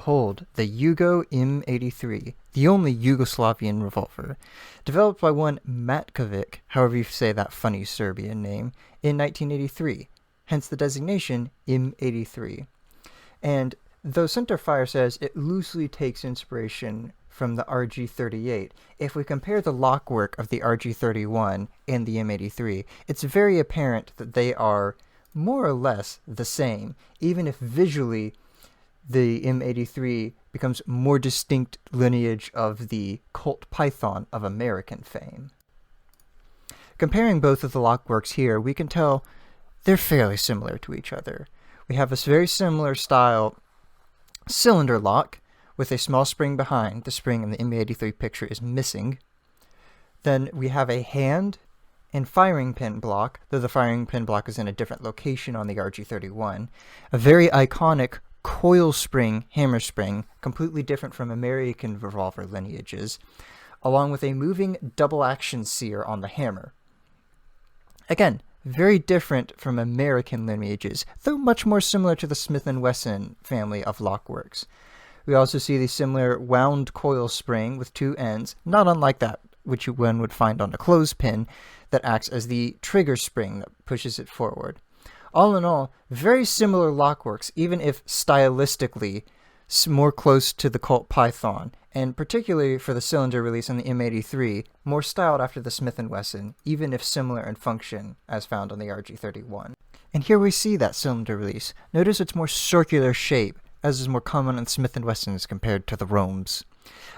behold the Yugo M83, the only Yugoslavian revolver, developed by one Matkovic, however you say that funny Serbian name, in 1983, hence the designation M83. And though centerfire says it loosely takes inspiration from the RG38, if we compare the lockwork of the RG31 and the M83, it's very apparent that they are more or less the same, even if visually the M83 becomes more distinct lineage of the Colt Python of American fame. Comparing both of the lockworks here, we can tell they're fairly similar to each other. We have a very similar style cylinder lock with a small spring behind. The spring in the M83 picture is missing. Then we have a hand and firing pin block, though the firing pin block is in a different location on the RG31. A very iconic coil spring hammer spring, completely different from American revolver lineages, along with a moving double action sear on the hammer. Again, very different from American lineages, though much more similar to the Smith & Wesson family of lockworks. We also see the similar wound coil spring with two ends, not unlike that which one would find on a clothespin, that acts as the trigger spring that pushes it forward. All in all, very similar lockworks, even if stylistically more close to the Colt Python, and particularly for the cylinder release on the M83, more styled after the Smith & Wesson, even if similar in function as found on the RG31. And here we see that cylinder release. Notice its more circular shape, as is more common on Smith & Wessons compared to the Rohms.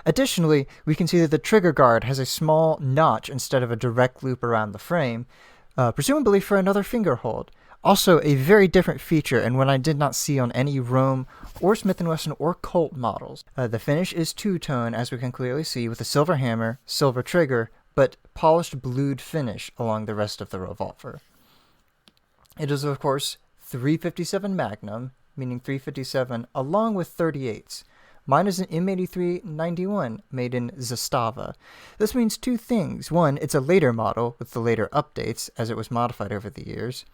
Additionally, we can see that the trigger guard has a small notch instead of a direct loop around the frame, presumably for another finger hold. Also, a very different feature, and one I did not see on any Rohm or Smith & Wesson or Colt models. The finish is two-tone, as we can clearly see, with a silver hammer, silver trigger, but polished blued finish along the rest of the revolver. It is, of course, 357 Magnum, meaning 357 along with 38s. Mine is an M83-91 made in Zastava. This means two things. One, it's a later model with the later updates, as it was modified over the years.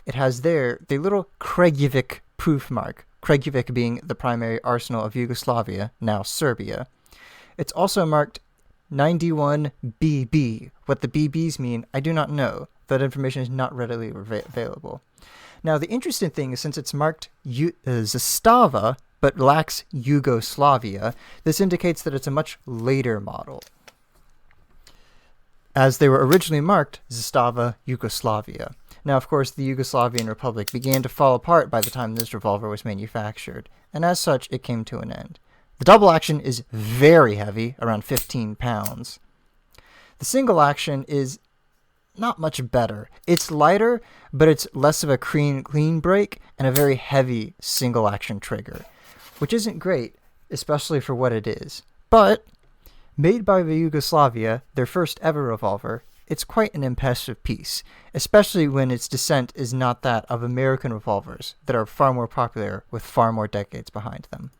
It has there the little Kraljevic proof mark, Kraljevic being the primary arsenal of Yugoslavia, now Serbia. It's also marked 91BB. What the BBs mean, I do not know. That information is not readily available. Now, the interesting thing is, since it's marked Zastava, but lacks Yugoslavia, this indicates that it's a much later model, as they were originally marked Zastava Yugoslavia. Now, of course, the Yugoslavian Republic began to fall apart by the time this revolver was manufactured, and as such, it came to an end. The double action is very heavy, around 15 pounds. The single action is not much better. It's lighter, but it's less of a clean break and a very heavy single action trigger, which isn't great, especially for what it is. But, made by the Yugoslavia, their first ever revolver, it's quite an impressive piece, especially when its descent is not that of American revolvers that are far more popular with far more decades behind them.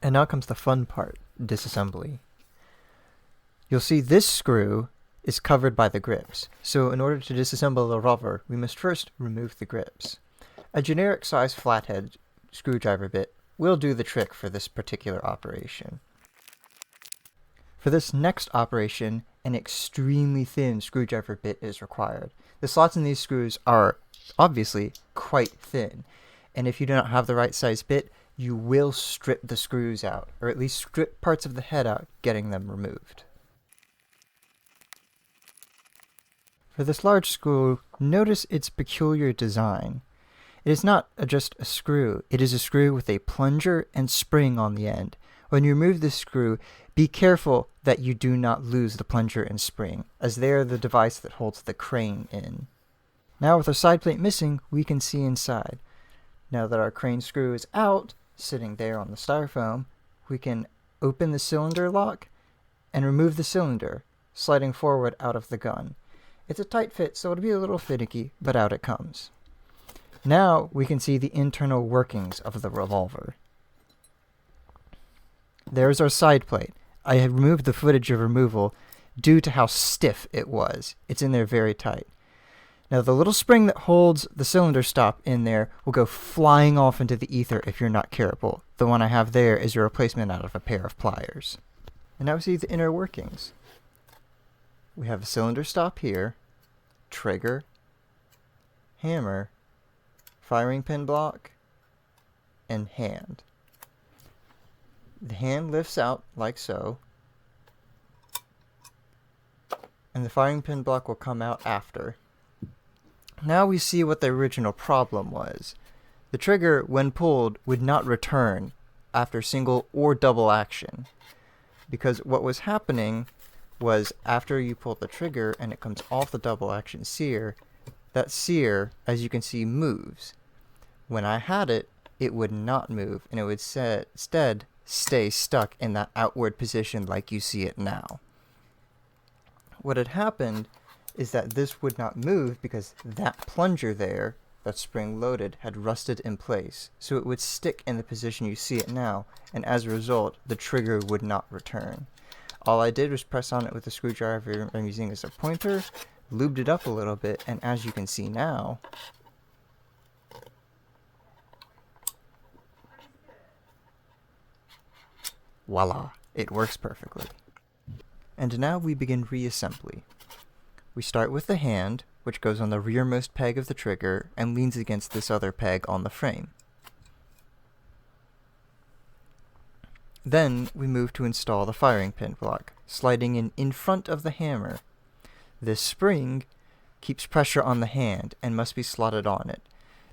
And now comes the fun part, disassembly. You'll see this screw is covered by the grips, so in order to disassemble the revolver, we must first remove the grips. A generic size flathead screwdriver bit will do the trick for this particular operation. For this next operation, an extremely thin screwdriver bit is required. The slots in these screws are obviously quite thin, and if you do not have the right size bit, you will strip the screws out, or at least strip parts of the head out, getting them removed. For this large screw, notice its peculiar design. It is not just a screw, it is a screw with a plunger and spring on the end. When you remove this screw, be careful that you do not lose the plunger and spring, as they are the device that holds the crane in. Now with our side plate missing, we can see inside. Now that our crane screw is out, sitting there on the styrofoam, we can open the cylinder lock and remove the cylinder, sliding forward out of the gun. It's a tight fit, so it'll be a little finicky, but out it comes. Now we can see the internal workings of the revolver. There's our side plate. I had removed the footage of removal due to how stiff it was. It's in there very tight. Now the little spring that holds the cylinder stop in there will go flying off into the ether if you're not careful. The one I have there is a replacement out of a pair of pliers. And now we see the inner workings. We have a cylinder stop here, trigger, hammer, firing pin block, and hand. The hand lifts out like so, and the firing pin block will come out after. Now we see what the original problem was. The trigger, when pulled, would not return after single or double action, because what was happening was after you pull the trigger and it comes off the double action sear, that sear, as you can see, moves. When I had it, it would not move, and it would instead stay stuck in that outward position like you see it now. What had happened is that this would not move because that plunger there, that spring loaded, had rusted in place, so it would stick in the position you see it now, and as a result, the trigger would not return. All I did was press on it with a screwdriver I'm using as a pointer, lubed it up a little bit, and as you can see now, voila, it works perfectly. And now we begin reassembly. We start with the hand, which goes on the rearmost peg of the trigger and leans against this other peg on the frame. Then we move to install the firing pin block, sliding in front of the hammer. This spring keeps pressure on the hand and must be slotted on it.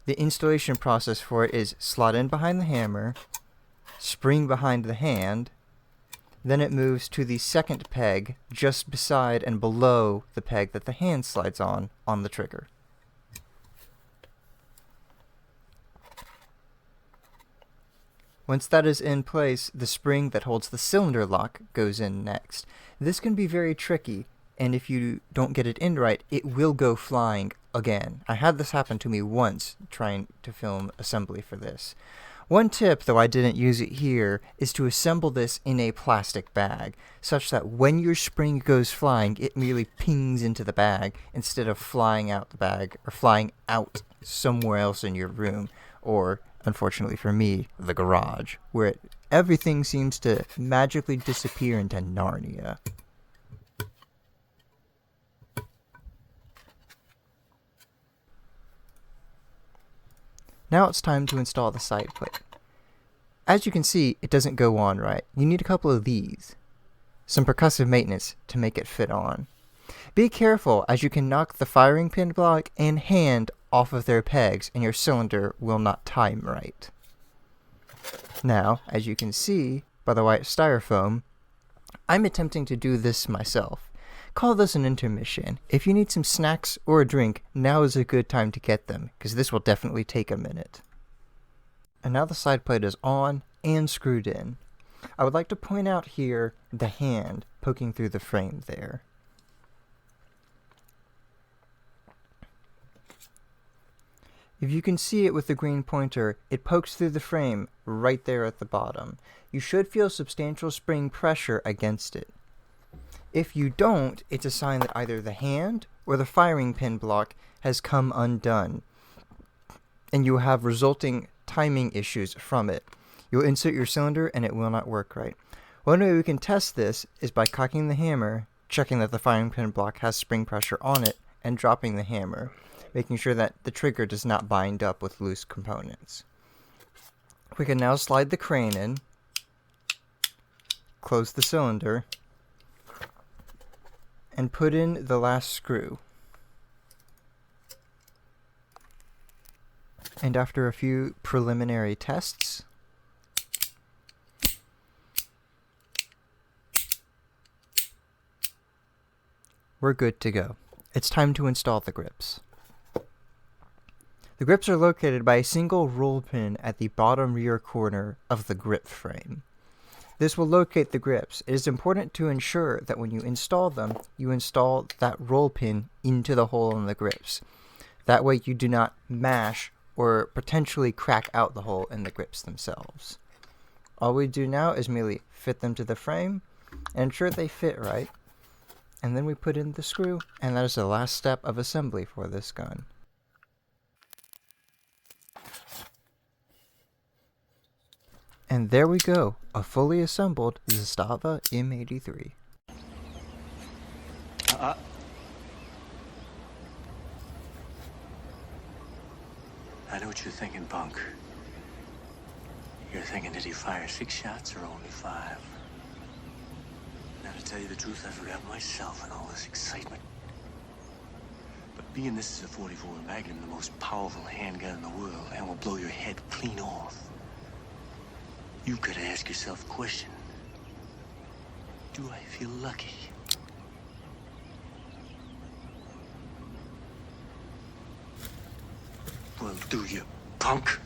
The installation process for it is slot in behind the hammer, spring behind the hand, then it moves to the second peg just beside and below the peg that the hand slides on the trigger. Once that is in place, the spring that holds the cylinder lock goes in next. This can be very tricky, and if you don't get it in right, it will go flying again. I had this happen to me once trying to film assembly for this. One tip, though I didn't use it here, is to assemble this in a plastic bag, such that when your spring goes flying, it merely pings into the bag instead of flying out the bag or flying out somewhere else in your room, or, unfortunately for me, the garage, where everything seems to magically disappear into Narnia. Now it's time to install the side plate. As you can see, it doesn't go on right. You need a couple of these. Some percussive maintenance to make it fit on. Be careful, as you can knock the firing pin block and hand off of their pegs and your cylinder will not time right. Now, as you can see by the white styrofoam, I'm attempting to do this myself. Call this an intermission. If you need some snacks or a drink, now is a good time to get them, because this will definitely take a minute. And now the side plate is on and screwed in. I would like to point out here the hand poking through the frame there. If you can see it with the green pointer, it pokes through the frame right there at the bottom. You should feel substantial spring pressure against it. If you don't, it's a sign that either the hand or the firing pin block has come undone, and you will have resulting timing issues from it. You'll insert your cylinder and it will not work right. One way we can test this is by cocking the hammer, checking that the firing pin block has spring pressure on it, and dropping the hammer, making sure that the trigger does not bind up with loose components. We can now slide the crane in, close the cylinder, and put in the last screw. And after a few preliminary tests, we're good to go. It's time to install the grips. The grips are located by a single roll pin at the bottom rear corner of the grip frame. This will locate the grips. It is important to ensure that when you install them, you install that roll pin into the hole in the grips. That way you do not mash or potentially crack out the hole in the grips themselves. All we do now is merely fit them to the frame and ensure they fit right. And then we put in the screw, and that is the last step of assembly for this gun. And there we go, a fully assembled Zastava M83. I know what you're thinking, punk. You're thinking, did he fire 6 shots or only 5? Now, to tell you the truth, I forgot myself in all this excitement. But being this is a 44 Magnum, the most powerful handgun in the world, and will blow your head clean off, you've got to ask yourself the question, do I feel lucky? Well, do you, punk?